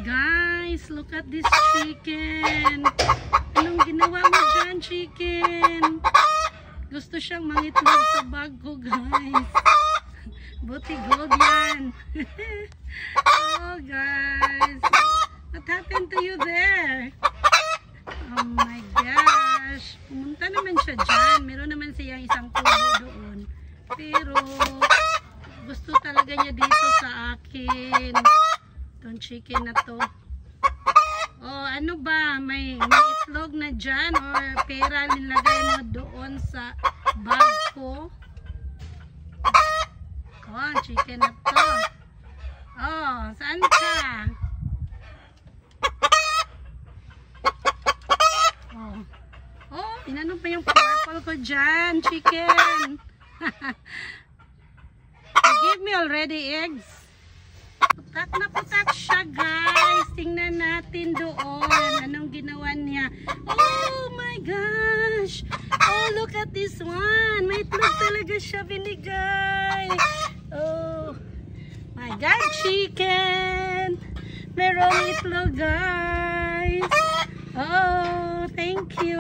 Guys, look at this chicken. Anong ginawa mo dyan, chicken? Gusto siyang mangitlog sa bag ko, guys. Buti gold yan. Oh, guys. What happened to you there? Oh my gosh. Pumunta naman siya dyan. Meron naman siyang isang kubo doon. Pero, gusto talaga niya dito sa akin. Itong chicken na to. Oh, ano ba? May itlog na dyan or pera nilagay mo doon sa bag ko? Oh, chicken na to. Oh, saan ka? Oh, oh, inano pa yung purple ko dyan, chicken. You give me already eggs. Putak na putak siya, guys. Tingnan natin doon. Anong ginawa niya? Oh my gosh. Oh, look at this one. May itlog talaga siya binigay. Oh my God, chicken. Merong itlog, guys. Oh, thank you.